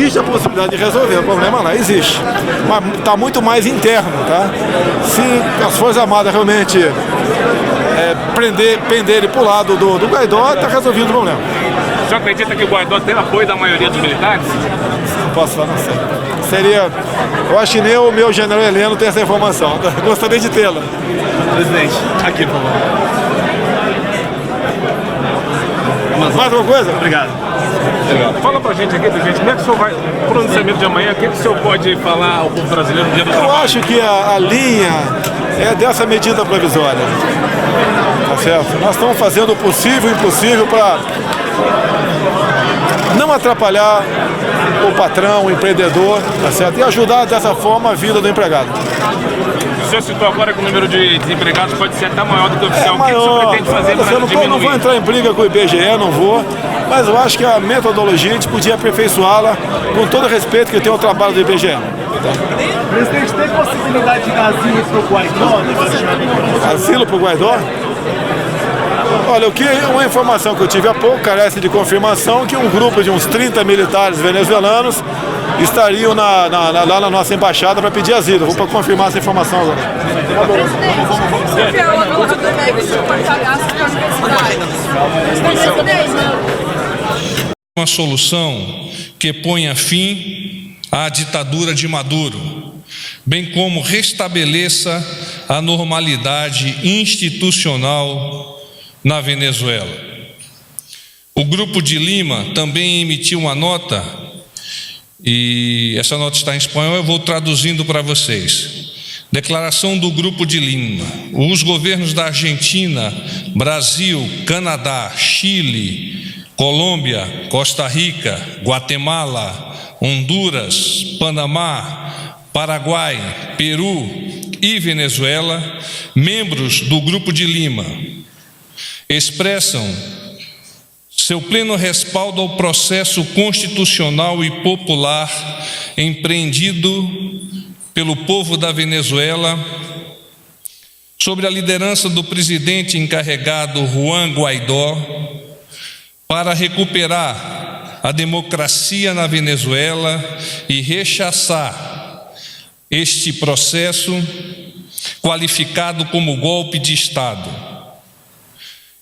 existe a possibilidade de resolver o problema lá, existe. Mas está muito mais interno, tá? Se as Forças Armadas realmente prender ele para o lado do Guaidó, está resolvido o problema. O senhor acredita que o Guaidó tem apoio da maioria dos militares? Não posso falar, não sei. Seria... Eu acho que nem o meu general Heleno tem essa informação. Gostaria de tê-la. Presidente, aqui, por favor. Mais alguma coisa? Obrigado. Fala pra gente aqui, presidente, como é que o senhor vai, pro pronunciamento de amanhã, o que o senhor pode falar ao povo brasileiro no dia do trabalho? Eu acho que a linha é dessa medida provisória. Tá certo? Nós estamos fazendo o possível e o impossível para não atrapalhar o patrão, o empreendedor, tá certo? E ajudar dessa forma a vida do empregado. O senhor citou agora que o número de desempregados pode ser até maior do que o oficial. O que o senhor pretende fazer para diminuir? Não vou entrar em briga com o IBGE, não vou, mas eu acho que a metodologia a gente podia aperfeiçoá-la com todo o respeito que tem o trabalho do IBGE. Presidente, tem possibilidade de asilo para o Guaidó? Asilo para o Guaidó? Olha, uma informação que eu tive há pouco, carece de confirmação, que um grupo de uns 30 militares venezuelanos estariam lá na nossa embaixada para pedir asilo. Vou para confirmar essa informação agora. Presidente, o anúncio do MEC de cortar gastos para a universidade. Uma solução que ponha fim à ditadura de Maduro, bem como restabeleça a normalidade institucional na Venezuela. O Grupo de Lima também emitiu uma nota, e essa nota está em espanhol, eu vou traduzindo para vocês. Declaração do Grupo de Lima. Os governos da Argentina, Brasil, Canadá, Chile, Colômbia, Costa Rica, Guatemala, Honduras, Panamá, Paraguai, Peru e Venezuela, membros do Grupo de Lima, expressam seu pleno respaldo ao processo constitucional e popular empreendido pelo povo da Venezuela, sob a liderança do presidente encarregado Juan Guaidó, para recuperar a democracia na Venezuela e rechaçar este processo qualificado como golpe de Estado.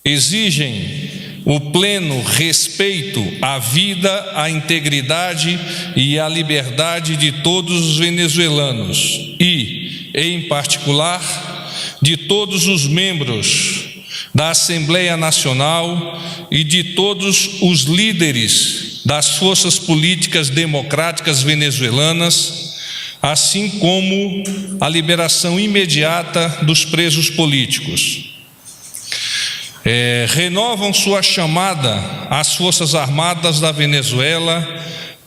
Exigem o pleno respeito à vida, à integridade e à liberdade de todos os venezuelanos e, em particular, de todos os membros da Assembleia Nacional e de todos os líderes das forças políticas democráticas venezuelanas, assim como a liberação imediata dos presos políticos. Renovam sua chamada às Forças Armadas da Venezuela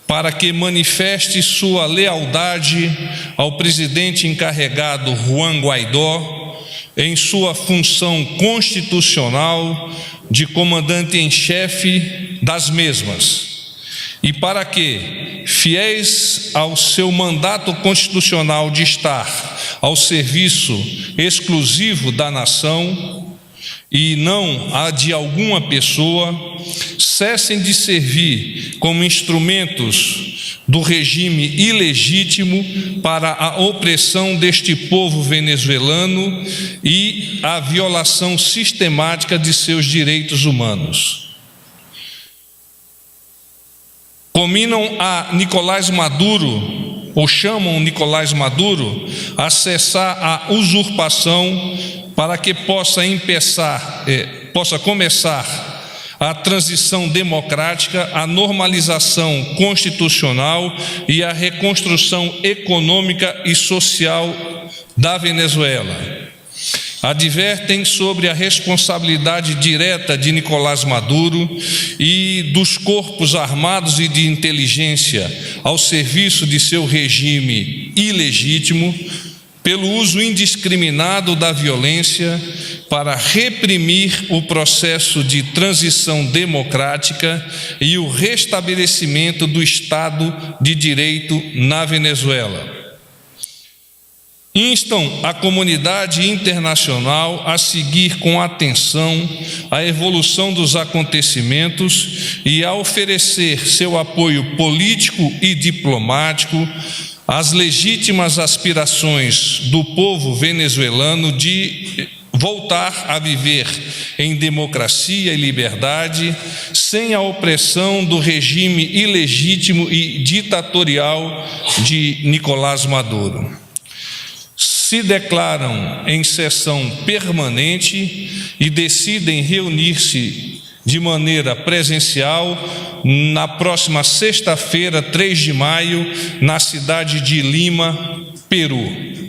para que manifeste sua lealdade ao presidente encarregado Juan Guaidó em sua função constitucional de comandante em chefe das mesmas, e para que, fiéis ao seu mandato constitucional de estar ao serviço exclusivo da nação e não a de alguma pessoa, cessem de servir como instrumentos do regime ilegítimo para a opressão deste povo venezuelano e a violação sistemática de seus direitos humanos. Combinam a Nicolás Maduro, ou chamam Nicolás Maduro, a cessar a usurpação para que possa começar a transição democrática, a normalização constitucional e a reconstrução econômica e social da Venezuela. Advertem sobre a responsabilidade direta de Nicolás Maduro e dos corpos armados e de inteligência ao serviço de seu regime ilegítimo, pelo uso indiscriminado da violência para reprimir o processo de transição democrática e o restabelecimento do Estado de Direito na Venezuela. instam a comunidade internacional a seguir com atenção a evolução dos acontecimentos e a oferecer seu apoio político e diplomático às legítimas aspirações do povo venezuelano de voltar a viver em democracia e liberdade, sem a opressão do regime ilegítimo e ditatorial de Nicolás Maduro. Se declaram em sessão permanente e decidem reunir-se de maneira presencial na próxima sexta-feira, 3 de maio, na cidade de Lima, Peru.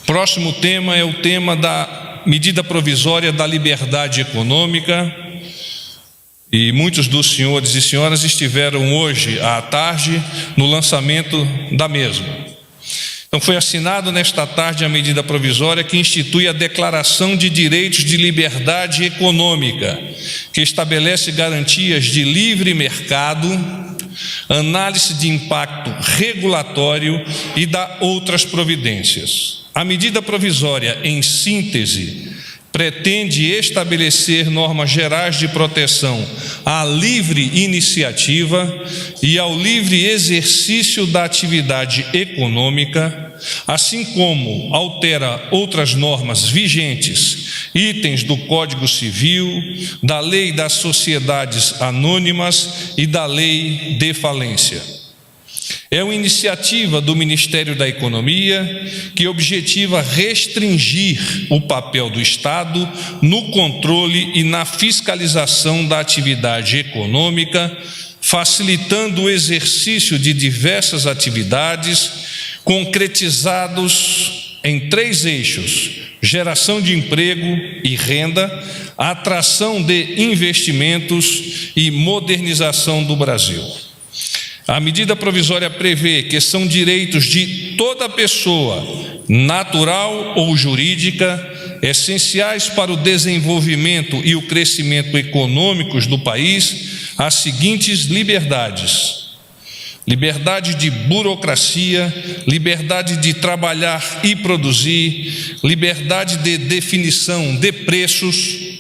Próximo tema é o tema da medida provisória da liberdade econômica, e muitos dos senhores e senhoras estiveram hoje à tarde no lançamento da mesma. Então foi assinado nesta tarde a medida provisória que institui a Declaração de Direitos de Liberdade Econômica, que estabelece garantias de livre mercado, análise de impacto regulatório e dá outras providências. A medida provisória, em síntese, pretende estabelecer normas gerais de proteção à livre iniciativa e ao livre exercício da atividade econômica, assim como altera outras normas vigentes, itens do Código Civil, da Lei das Sociedades Anônimas e da Lei de Falência. É uma iniciativa do Ministério da Economia que objetiva restringir o papel do Estado no controle e na fiscalização da atividade econômica, facilitando o exercício de diversas atividades concretizados em 3 eixos: geração de emprego e renda, atração de investimentos e modernização do Brasil. A medida provisória prevê que são direitos de toda pessoa, natural ou jurídica, essenciais para o desenvolvimento e o crescimento econômicos do país, as seguintes liberdades: liberdade de burocracia, liberdade de trabalhar e produzir, liberdade de definição de preços,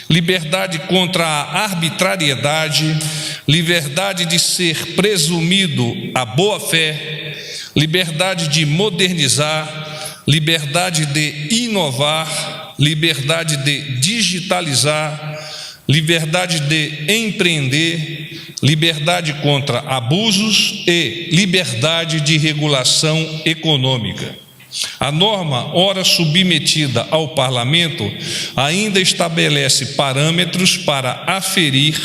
liberdade contra a arbitrariedade, liberdade de ser presumido a boa-fé, liberdade de modernizar, liberdade de inovar, liberdade de digitalizar, liberdade de empreender, liberdade contra abusos e liberdade de regulação econômica. A norma, ora submetida ao Parlamento, ainda estabelece parâmetros para aferir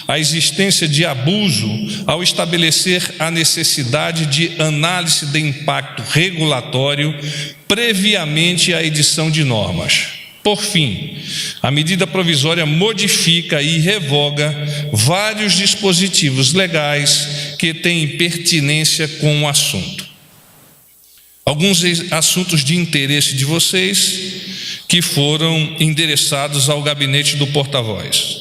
a existência de abuso ao estabelecer a necessidade de análise de impacto regulatório previamente à edição de normas. Por fim, a medida provisória modifica e revoga vários dispositivos legais que têm pertinência com o assunto. Alguns assuntos de interesse de vocês que foram endereçados ao gabinete do porta-voz.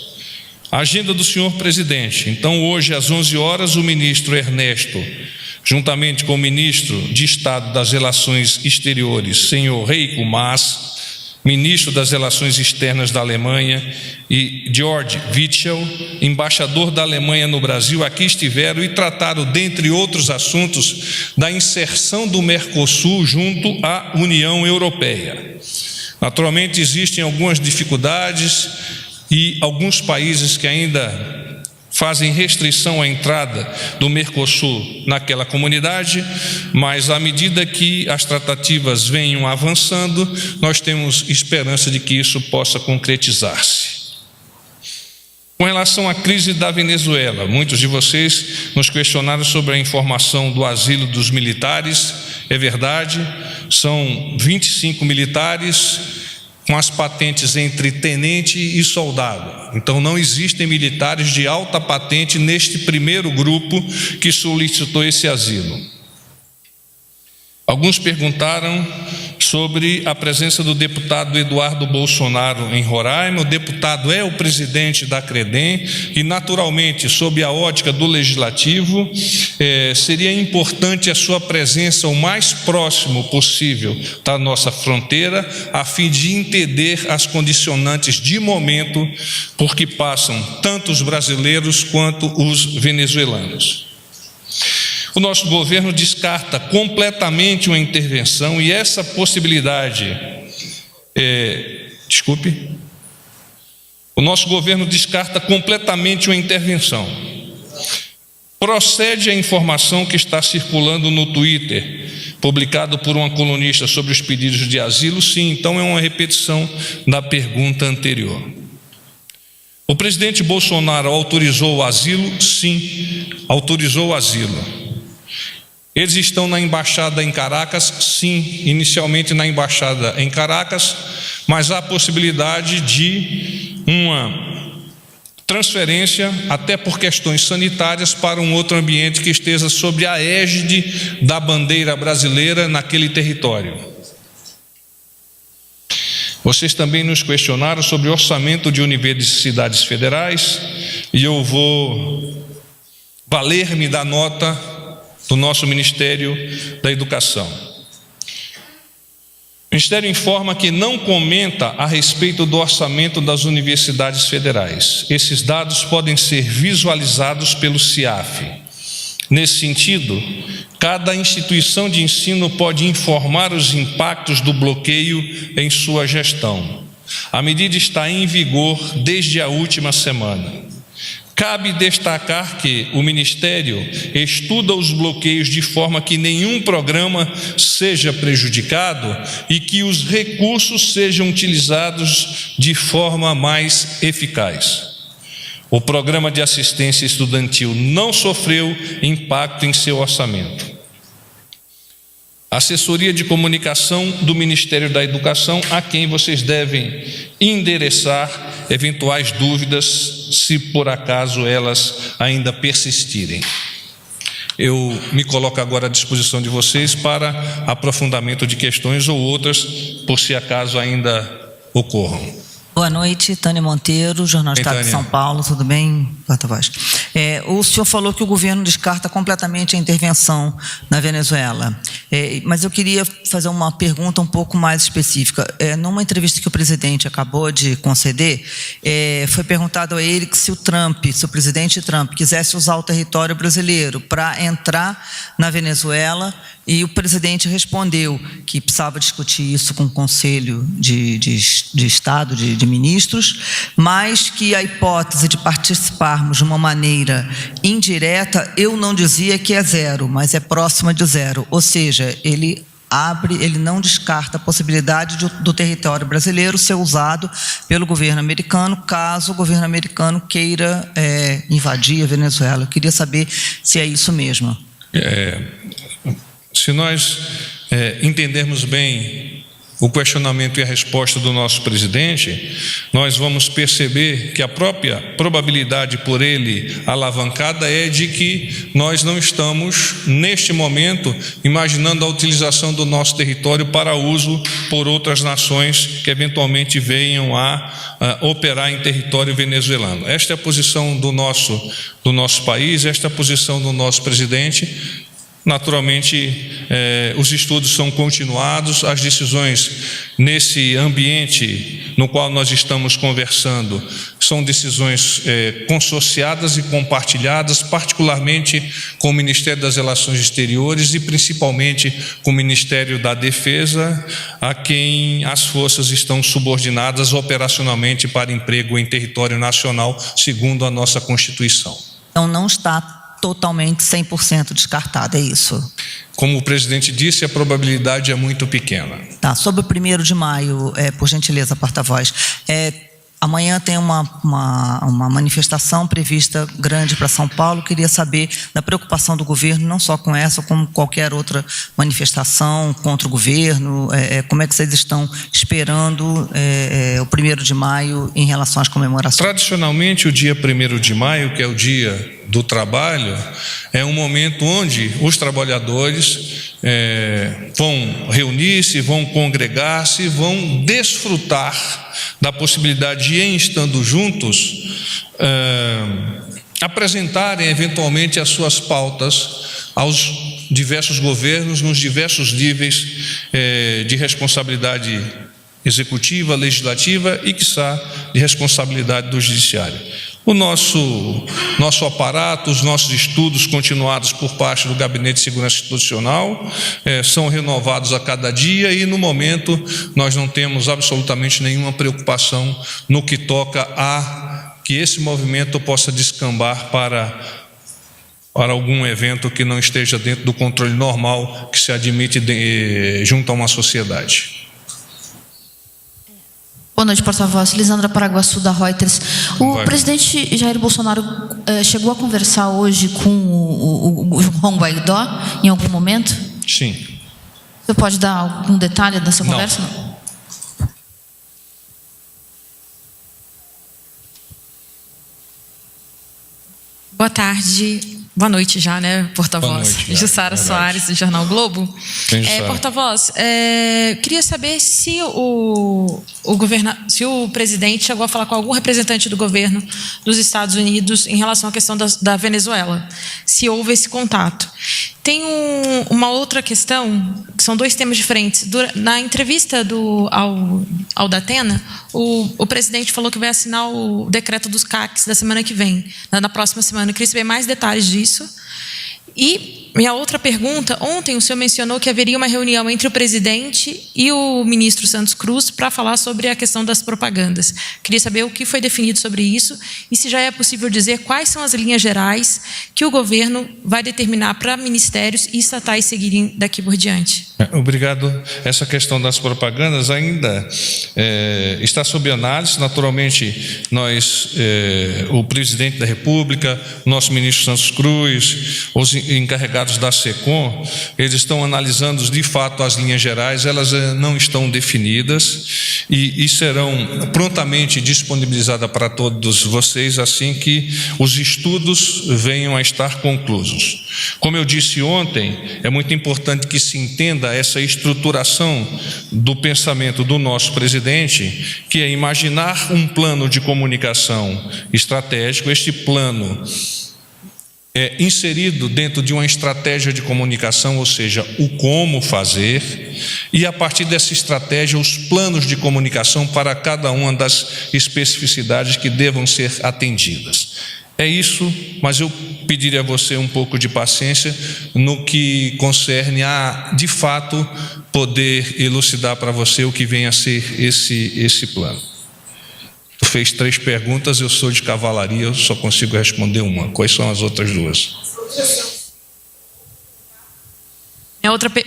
A agenda do senhor presidente. Então, hoje, às 11 horas, o ministro Ernesto, juntamente com o ministro de Estado das Relações Exteriores, senhor Heiko Maas, ministro das Relações Externas da Alemanha, e Georg Witschel, embaixador da Alemanha no Brasil, aqui estiveram e trataram, dentre outros assuntos, da inserção do Mercosul junto à União Europeia. Naturalmente, existem algumas dificuldades e alguns países que ainda fazem restrição à entrada do Mercosul naquela comunidade, mas à medida que as tratativas venham avançando, nós temos esperança de que isso possa concretizar-se. Com relação à crise da Venezuela, muitos de vocês nos questionaram sobre a informação do asilo dos militares. É verdade, são 25 militares com as patentes entre tenente e soldado. Então não existem militares de alta patente neste primeiro grupo que solicitou esse asilo. Alguns perguntaram sobre a presença do deputado Eduardo Bolsonaro em Roraima. O deputado é o presidente da CREDEM e, naturalmente, sob a ótica do Legislativo, seria importante a sua presença o mais próximo possível da nossa fronteira, a fim de entender as condicionantes de momento por que passam tanto os brasileiros quanto os venezuelanos. O nosso governo descarta completamente uma intervenção e essa possibilidade, o nosso governo descarta completamente uma intervenção. Procede a informação que está circulando no Twitter, publicado por uma colunista sobre os pedidos de asilo? Sim, então é uma repetição da pergunta anterior. O presidente Bolsonaro autorizou o asilo? Sim, autorizou o asilo. Eles estão na embaixada em Caracas? Sim, inicialmente na embaixada em Caracas, mas há a possibilidade de uma transferência, até por questões sanitárias, para um outro ambiente que esteja sob a égide da bandeira brasileira naquele território. Vocês também nos questionaram sobre orçamento de universidades federais, e eu vou valer-me da nota do nosso Ministério da Educação. O Ministério informa que não comenta a respeito do orçamento das universidades federais. Esses dados podem ser visualizados pelo CIAF. Nesse sentido, cada instituição de ensino pode informar os impactos do bloqueio em sua gestão. A medida está em vigor desde a última semana. Cabe destacar que o Ministério estuda os bloqueios de forma que nenhum programa seja prejudicado e que os recursos sejam utilizados de forma mais eficaz. O programa de assistência estudantil não sofreu impacto em seu orçamento. A assessoria de comunicação do Ministério da Educação, a quem vocês devem endereçar eventuais dúvidas, se por acaso elas ainda persistirem. Eu me coloco agora à disposição de vocês para aprofundamento de questões ou outras, por se acaso ainda ocorram. Boa noite, Tânia Monteiro, Jornal do Estado de São Paulo, tudo bem? Porta-voz. O senhor falou que o governo descarta completamente a intervenção na Venezuela, mas eu queria fazer uma pergunta um pouco mais específica. Numa entrevista que o presidente acabou de conceder, foi perguntado a ele que se o presidente Trump quisesse usar o território brasileiro para entrar na Venezuela, e o presidente respondeu que precisava discutir isso com o Conselho de Estado, de ministros, mas que a hipótese de participarmos de uma maneira indireta, eu não dizia que é zero, mas é próxima de zero. Ou seja, ele não descarta a possibilidade do território brasileiro ser usado pelo governo americano, caso o governo americano queira invadir a Venezuela. Eu queria saber se é isso mesmo. Se nós entendermos bem o questionamento e a resposta do nosso presidente, nós vamos perceber que a própria probabilidade por ele alavancada é de que nós não estamos, neste momento, imaginando a utilização do nosso território para uso por outras nações que eventualmente venham a operar em território venezuelano. Esta é a posição do nosso país, esta é a posição do nosso presidente. Naturalmente, os estudos são continuados, as decisões nesse ambiente no qual nós estamos conversando são decisões consorciadas e compartilhadas, particularmente com o Ministério das Relações Exteriores e principalmente com o Ministério da Defesa, a quem as forças estão subordinadas operacionalmente para emprego em território nacional, segundo a nossa Constituição. Então não está totalmente 100% descartado, é isso? Como o presidente disse, a probabilidade é muito pequena. Tá, sobre o 1º de maio, por gentileza, porta-voz, amanhã tem uma manifestação prevista grande para São Paulo. Queria saber da preocupação do governo, não só com essa, como qualquer outra manifestação contra o governo. Como é que vocês estão esperando o 1º de maio em relação às comemorações? Tradicionalmente, o dia 1º de maio, que é o dia do trabalho é um momento onde os trabalhadores vão reunir-se, vão congregar-se, vão desfrutar da possibilidade de, em estando juntos, apresentarem eventualmente as suas pautas aos diversos governos, nos diversos níveis de responsabilidade executiva, legislativa e, quiçá, de responsabilidade do judiciário. O nosso aparato, os nossos estudos continuados por parte do Gabinete de Segurança Institucional são renovados a cada dia e, no momento, nós não temos absolutamente nenhuma preocupação no que toca a que esse movimento possa descambar para algum evento que não esteja dentro do controle normal que se admite junto a uma sociedade. Boa noite, porta-voz. Lisandra Paraguaçu, da Reuters. O presidente Jair Bolsonaro chegou a conversar hoje com o Juan Guaidó em algum momento? Sim. Você pode dar algum detalhe dessa conversa? Não. Boa tarde. Boa noite já, né, porta-voz? Jussara Soares, do Jornal Globo. Porta-voz, queria saber se o presidente chegou a falar com algum representante do governo dos Estados Unidos em relação à questão da Venezuela, se houve esse contato. Tem uma outra questão, que são dois temas diferentes. Na entrevista ao Datena, o presidente falou que vai assinar o decreto dos CACs da semana que vem, na próxima semana. Eu queria saber mais detalhes disso. E minha outra pergunta, ontem o senhor mencionou que haveria uma reunião entre o presidente e o ministro Santos Cruz para falar sobre a questão das propagandas. Queria saber o que foi definido sobre isso e se já é possível dizer quais são as linhas gerais que o governo vai determinar para ministérios e estatais seguirem daqui por diante. Obrigado. Essa questão das propagandas ainda está sob análise. Naturalmente, o presidente da República, o nosso ministro Santos Cruz, os encarregados da SECOM, eles estão analisando de fato as linhas gerais, elas não estão definidas e serão prontamente disponibilizadas para todos vocês assim que os estudos venham a estar conclusos. Como eu disse ontem, é muito importante que se entenda essa estruturação do pensamento do nosso presidente, que é imaginar um plano de comunicação estratégico. Este plano é inserido dentro de uma estratégia de comunicação, ou seja, o como fazer, e a partir dessa estratégia, os planos de comunicação para cada uma das especificidades que devam ser atendidas. É isso, mas eu pediria a você um pouco de paciência no que concerne a, de fato, poder elucidar para você o que vem a ser esse plano. Tu fez 3 perguntas, eu sou de cavalaria, eu só consigo responder uma. Quais são as outras 2?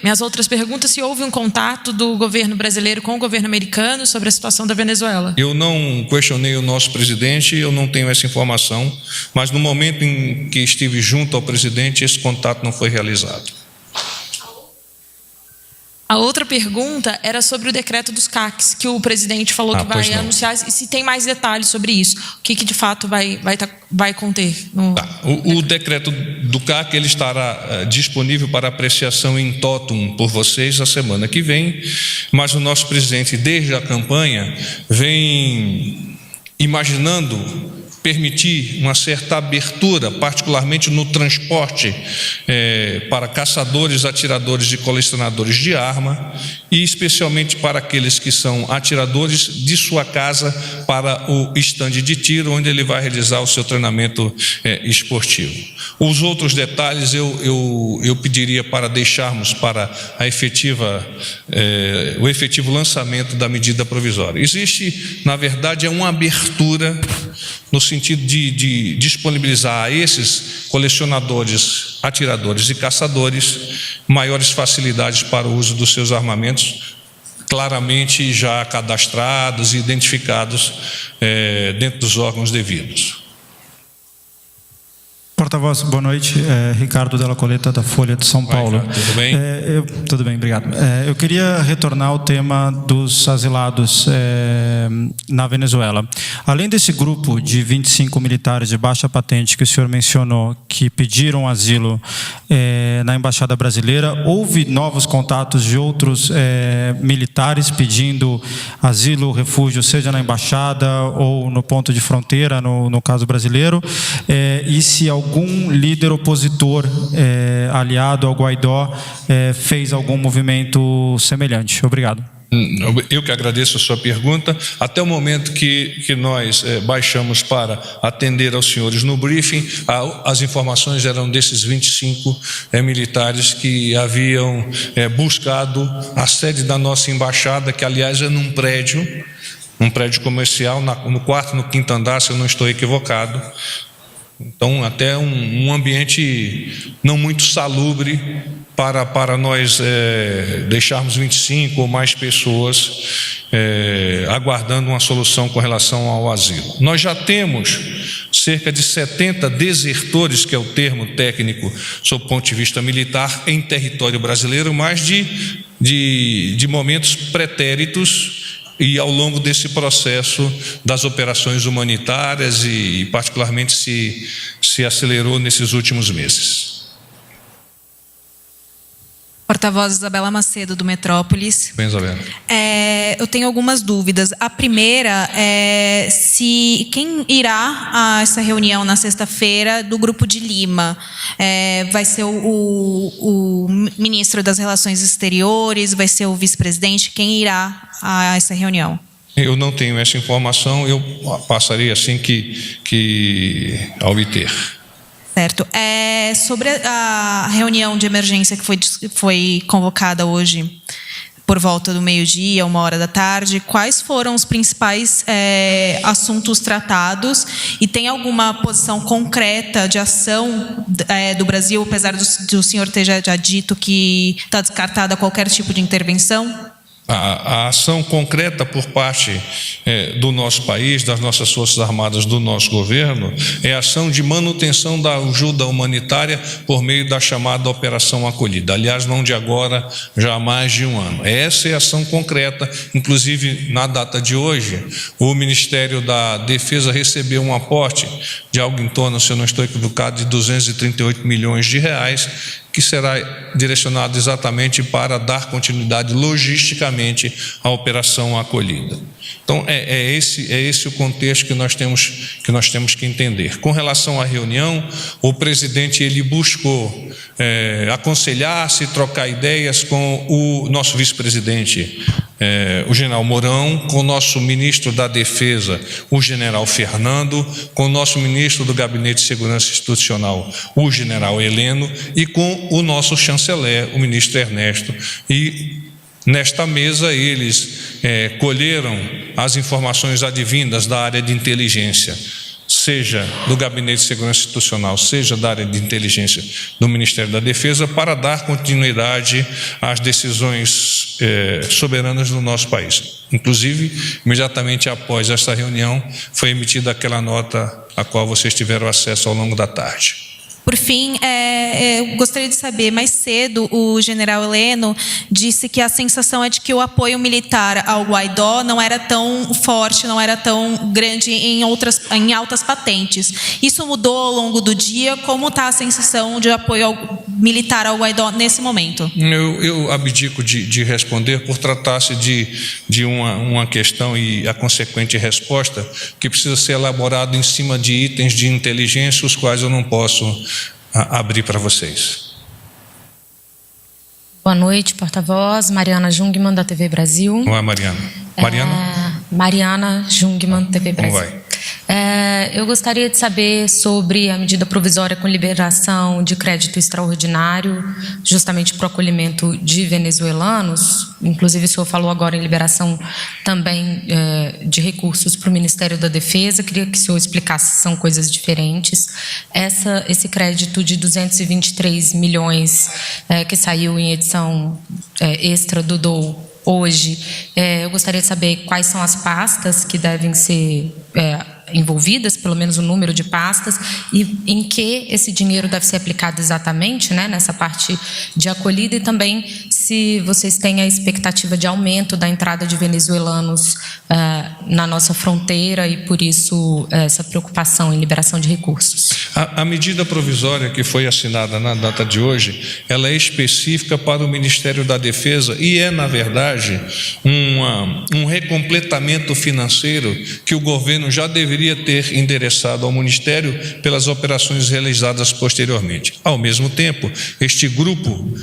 Minhas outras perguntas, se houve um contato do governo brasileiro com o governo americano sobre a situação da Venezuela. Eu não questionei o nosso presidente, eu não tenho essa informação, mas no momento em que estive junto ao presidente, esse contato não foi realizado. A outra pergunta era sobre o decreto dos CACs, que o presidente falou que vai anunciar, e se tem mais detalhes sobre isso, o que de fato vai conter. O decreto do CAC ele estará disponível para apreciação em totum por vocês a semana que vem, mas o nosso presidente, desde a campanha, vem imaginando permitir uma certa abertura, particularmente no transporte para caçadores, atiradores e colecionadores de arma, e especialmente para aqueles que são atiradores de sua casa para o estande de tiro, onde ele vai realizar o seu treinamento esportivo. Os outros detalhes eu pediria para deixarmos para o efetivo lançamento da medida provisória. Existe, na verdade, uma abertura no sentido de disponibilizar a esses colecionadores, atiradores e caçadores maiores facilidades para o uso dos seus armamentos, claramente já cadastrados e identificados dentro dos órgãos devidos. Porta-voz, boa noite. Ricardo Della Coleta, da Folha de São Paulo. Tudo bem? Tudo bem, obrigado. Eu queria retornar ao tema dos asilados na Venezuela. Além desse grupo de 25 militares de baixa patente que o senhor mencionou, que pediram asilo na Embaixada Brasileira, houve novos contatos de outros militares pedindo asilo, refúgio, seja na Embaixada ou no ponto de fronteira, no caso brasileiro? E se algum líder opositor aliado ao Guaidó fez algum movimento semelhante? Obrigado. Eu que agradeço a sua pergunta. Até o momento que nós baixamos para atender aos senhores no briefing, as informações eram desses 25 militares que haviam buscado a sede da nossa embaixada, que aliás é num prédio comercial, no quarto, no quinto andar, se eu não estou equivocado. Então, até um ambiente não muito salubre para nós deixarmos 25 ou mais pessoas aguardando uma solução com relação ao asilo. Nós já temos cerca de 70 desertores, que é o termo técnico sob o ponto de vista militar, em território brasileiro, mas de momentos pretéritos, e ao longo desse processo das operações humanitárias e particularmente se acelerou nesses últimos meses. Porta-voz Isabela Macedo, do Metrópolis. Bem, Isabela. Eu tenho algumas dúvidas. A primeira é se quem irá a essa reunião na sexta-feira do Grupo de Lima vai ser o ministro das Relações Exteriores, vai ser o vice-presidente? Quem irá a essa reunião? Eu não tenho essa informação, eu passarei assim que obter. Certo. Sobre a reunião de emergência que foi convocada hoje por volta do meio-dia, 13h, quais foram os principais assuntos tratados e tem alguma posição concreta de ação do Brasil, apesar do senhor ter já dito que está descartada qualquer tipo de intervenção? A ação concreta por parte do nosso país, das nossas Forças Armadas, do nosso governo, é a ação de manutenção da ajuda humanitária por meio da chamada Operação Acolhida. Aliás, não de agora, já há mais de um ano. Essa é a ação concreta. Inclusive, na data de hoje, o Ministério da Defesa recebeu um aporte de algo em torno, se eu não estou equivocado, de 238 milhões de reais, que será direcionado exatamente para dar continuidade logisticamente à Operação Acolhida. Então, é esse o contexto que nós temos que entender. Com relação à reunião, o presidente ele buscou aconselhar-se, trocar ideias com o nosso vice-presidente, o general Mourão, com o nosso ministro da Defesa, o general Fernando, com o nosso ministro do Gabinete de Segurança Institucional, o general Heleno, e com o nosso chanceler, o ministro Ernesto. E nesta mesa eles colheram as informações advindas da área de inteligência, seja do Gabinete de Segurança Institucional, seja da área de inteligência do Ministério da Defesa, para dar continuidade às decisões soberanas do nosso país. Inclusive, imediatamente após esta reunião, foi emitida aquela nota a qual vocês tiveram acesso ao longo da tarde. Por fim, eu gostaria de saber, mais cedo o general Heleno disse que a sensação é de que o apoio militar ao Guaidó não era tão forte, não era tão grande em altas patentes. Isso mudou ao longo do dia? Como está a sensação de apoio militar ao Guaidó nesse momento? Eu abdico de responder por tratar-se de uma questão e a consequente resposta que precisa ser elaborada em cima de itens de inteligência, os quais eu não posso abrir para vocês. Boa noite, porta-voz. Mariana Jungmann, da TV Brasil. Olá, Mariana. Mariana Jungmann, TV Brasil. Como vai? Eu gostaria de saber sobre a medida provisória com liberação de crédito extraordinário, justamente para o acolhimento de venezuelanos. Inclusive, o senhor falou agora em liberação também de recursos para o Ministério da Defesa. Queria que o senhor explicasse, são coisas diferentes. Esse crédito de 223 milhões que saiu em edição extra do DOU hoje, eu gostaria de saber quais são as pastas que devem ser envolvidas, pelo menos o número de pastas, e em que esse dinheiro deve ser aplicado exatamente, né, nessa parte de acolhida, e também se vocês têm a expectativa de aumento da entrada de venezuelanos na nossa fronteira e, por isso, essa preocupação em liberação de recursos. A medida provisória que foi assinada na data de hoje, ela é específica para o Ministério da Defesa e é, na verdade, um recompletamento financeiro que o governo já deveria ter endereçado ao Ministério pelas operações realizadas posteriormente. Ao mesmo tempo, este grupo,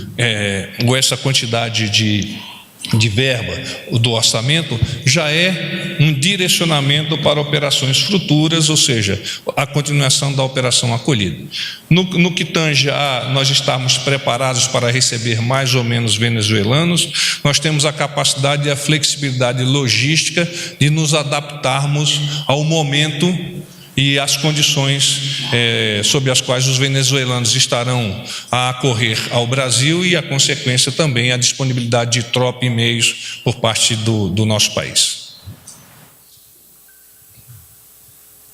ou essa quantidade de verba do orçamento, já é um direcionamento para operações futuras, ou seja, a continuação da operação acolhida. No que tange a nós estarmos preparados para receber mais ou menos venezuelanos, nós temos a capacidade e a flexibilidade logística de nos adaptarmos ao momento e as condições sob as quais os venezuelanos estarão a acorrer ao Brasil e a consequência também a disponibilidade de tropa e meios por parte do nosso país.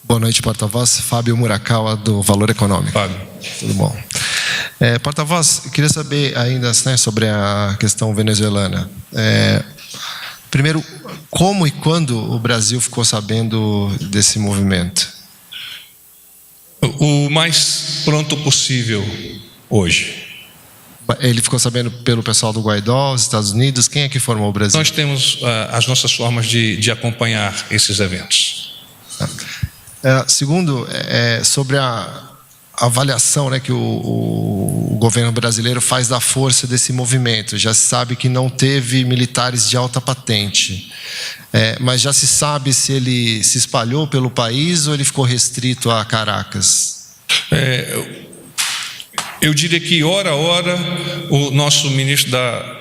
Boa noite, porta-voz. Fábio Murakawa, do Valor Econômico. Fábio. Tudo bom. Porta-voz, queria saber ainda, né, sobre a questão venezuelana. Primeiro, como e quando o Brasil ficou sabendo desse movimento? O mais pronto possível hoje. Ele ficou sabendo pelo pessoal do Guaidó, os Estados Unidos? Quem é que formou o Brasil? Nós temos as nossas formas de acompanhar esses eventos. Segundo, sobre a avaliação, né, que o governo brasileiro faz da força desse movimento. Já se sabe que não teve militares de alta patente, mas já se sabe se ele se espalhou pelo país ou ele ficou restrito a Caracas? Eu diria que, hora a hora, o nosso ministro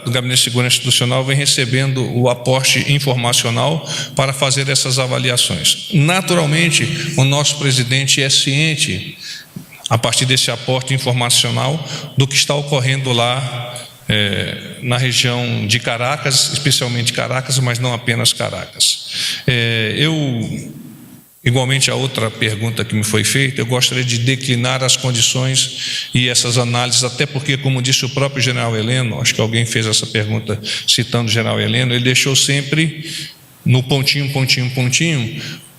do Gabinete de Segurança Institucional vem recebendo o aporte informacional para fazer essas avaliações. Naturalmente, o nosso presidente é ciente, a partir desse aporte informacional, do que está ocorrendo lá na região de Caracas, especialmente Caracas, mas não apenas Caracas. Igualmente a outra pergunta que me foi feita, eu gostaria de declinar as condições e essas análises, até porque, como disse o próprio general Heleno, acho que alguém fez essa pergunta citando o general Heleno, ele deixou sempre no pontinho,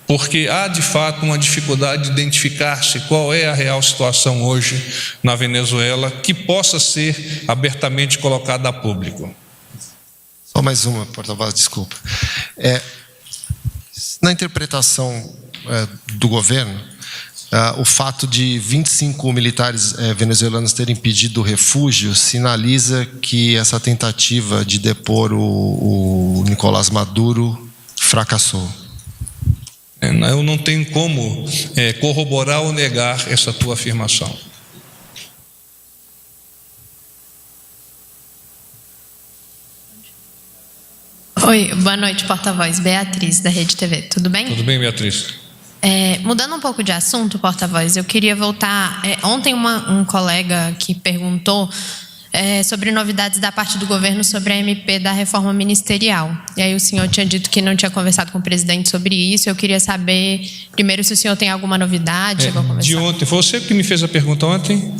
porque há de fato uma dificuldade de identificar-se qual é a real situação hoje na Venezuela que possa ser abertamente colocada a público. Só mais uma, porta-voz, desculpa. Na interpretação do governo, o fato de 25 militares venezuelanos terem pedido refúgio sinaliza que essa tentativa de depor o Nicolás Maduro fracassou. Eu não tenho como corroborar ou negar essa tua afirmação. Oi, boa noite, porta-voz. Beatriz, da Rede TV. Tudo bem? Tudo bem, Beatriz. Mudando um pouco de assunto, porta-voz, eu queria voltar. Ontem um colega que perguntou sobre novidades da parte do governo sobre a MP da reforma ministerial. E aí o senhor tinha dito que não tinha conversado com o presidente sobre isso. Eu queria saber, primeiro, se o senhor tem alguma novidade. De ontem, foi você que me fez a pergunta ontem?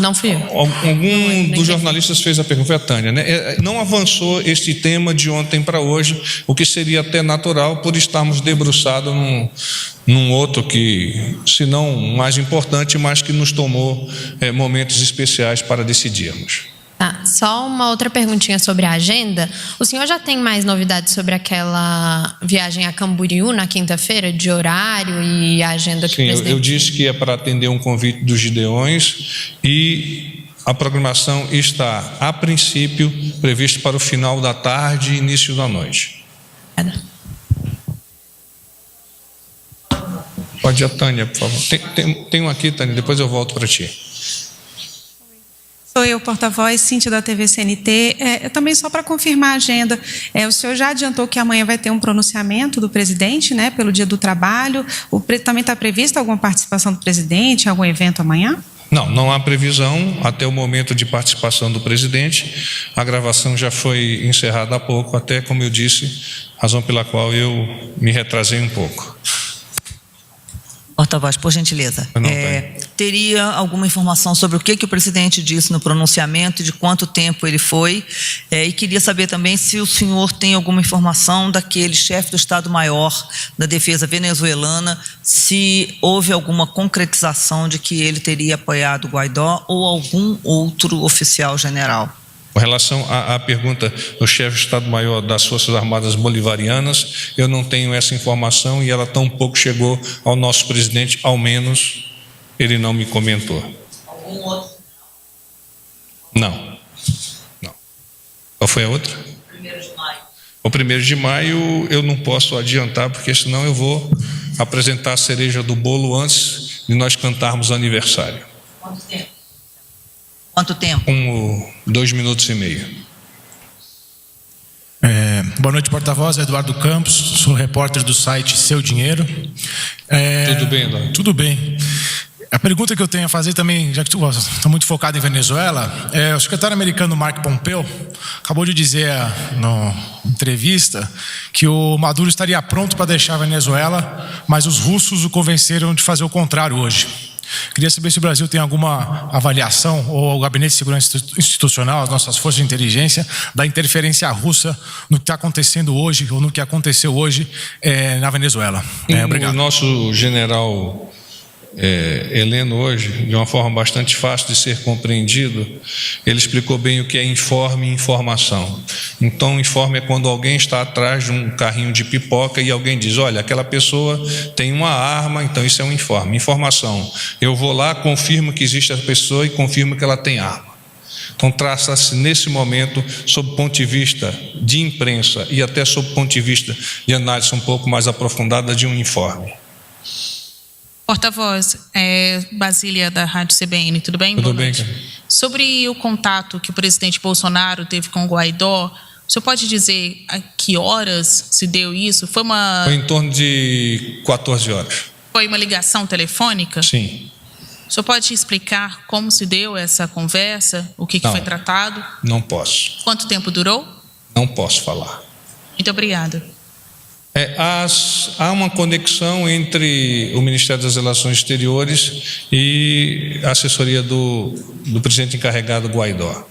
Não fui eu. Algum dos jornalistas fez a pergunta, foi a Tânia, né? Não avançou este tema de ontem para hoje, o que seria até natural por estarmos debruçados num outro que, se não mais importante, mas que nos tomou momentos especiais para decidirmos. Tá, só uma outra perguntinha sobre a agenda. O senhor já tem mais novidades sobre aquela viagem a Camboriú na quinta-feira, de horário e a agenda que o presidente... Eu disse que é para atender um convite dos Gideões e a programação está, a princípio, prevista para o final da tarde e início da noite. Pode ir a Tânia, por favor. Tem um aqui, Tânia, depois eu volto para ti. Sou eu, porta-voz, Cíntia da TV CNT. Também só para confirmar a agenda, o senhor já adiantou que amanhã vai ter um pronunciamento do presidente, né, pelo Dia do Trabalho. Também está prevista alguma participação do presidente em algum evento amanhã? Não há previsão até o momento de participação do presidente. A gravação já foi encerrada há pouco, até, como eu disse, razão pela qual eu me retrasei um pouco. Porta-voz, por gentileza. Teria alguma informação sobre o que o presidente disse no pronunciamento, de quanto tempo ele foi, e queria saber também se o senhor tem alguma informação daquele chefe do Estado-Maior da Defesa venezuelana, se houve alguma concretização de que ele teria apoiado Guaidó ou algum outro oficial general. Com relação à pergunta do chefe de Estado-Maior das Forças Armadas Bolivarianas, eu não tenho essa informação e ela tão pouco chegou ao nosso presidente, ao menos ele não me comentou. Algum outro? Não. Qual foi a outra? 1º de maio. O 1º de maio eu não posso adiantar, porque senão eu vou apresentar a cereja do bolo antes de nós cantarmos aniversário. Quanto tempo? Quanto tempo? 2 minutos e meio. Boa noite, porta-voz. Eduardo Campos, sou repórter do site Seu Dinheiro. Tudo bem, Eduardo? Tudo bem. A pergunta que eu tenho a fazer também, já que estou muito focado em Venezuela, o secretário americano Mark Pompeo acabou de dizer na entrevista que o Maduro estaria pronto para deixar a Venezuela, mas os russos o convenceram de fazer o contrário hoje. Queria saber se o Brasil tem alguma avaliação, ou o Gabinete de Segurança Institucional, as nossas forças de inteligência, da interferência russa no que está acontecendo hoje, ou no que aconteceu hoje na Venezuela. Obrigado. O nosso general Heleno hoje, de uma forma bastante fácil de ser compreendido, ele explicou bem o que é informe e informação. Então, informe é quando alguém está atrás de um carrinho de pipoca e alguém diz, olha, aquela pessoa tem uma arma, então isso é um informe. Informação, eu vou lá, confirmo que existe a pessoa e confirmo que ela tem arma. Então, traça-se nesse momento, sob o ponto de vista de imprensa e até sob o ponto de vista de análise um pouco mais aprofundada de um informe. Porta-voz, Basília da Rádio CBN, tudo bem? Tudo bem. Sobre o contato que o presidente Bolsonaro teve com o Guaidó, o senhor pode dizer a que horas se deu isso? Foi em torno de 14 horas. Foi uma ligação telefônica? Sim. O senhor pode explicar como se deu essa conversa, o que foi tratado? Não posso. Quanto tempo durou? Não posso falar. Muito obrigada. Há uma conexão entre o Ministério das Relações Exteriores e a assessoria do presidente encarregado Guaidó.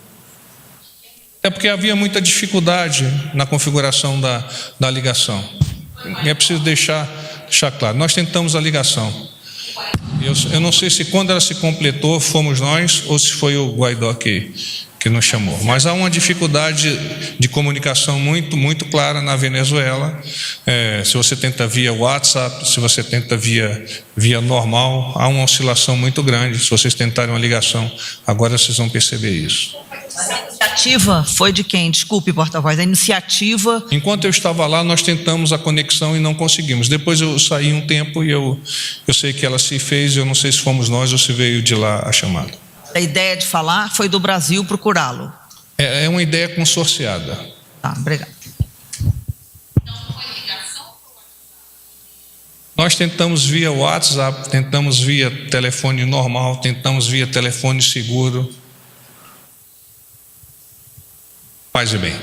É porque havia muita dificuldade na configuração da ligação. E é preciso deixar claro. Nós tentamos a ligação. Eu não sei se quando ela se completou fomos nós ou se foi o Guaidó que nos chamou. Mas há uma dificuldade de comunicação muito clara na Venezuela. Se você tenta via WhatsApp, se você tenta via normal, há uma oscilação muito grande. Se vocês tentarem uma ligação, agora vocês vão perceber isso. Mas a iniciativa foi de quem? Desculpe, porta-voz. A iniciativa... Enquanto eu estava lá, nós tentamos a conexão e não conseguimos. Depois eu saí um tempo e eu sei que ela se fez. Eu não sei se fomos nós ou se veio de lá a chamada. A ideia de falar foi do Brasil procurá-lo. É uma ideia consorciada. Tá, obrigado. Nós tentamos via WhatsApp, tentamos via telefone normal, tentamos via telefone seguro. Paz e bem.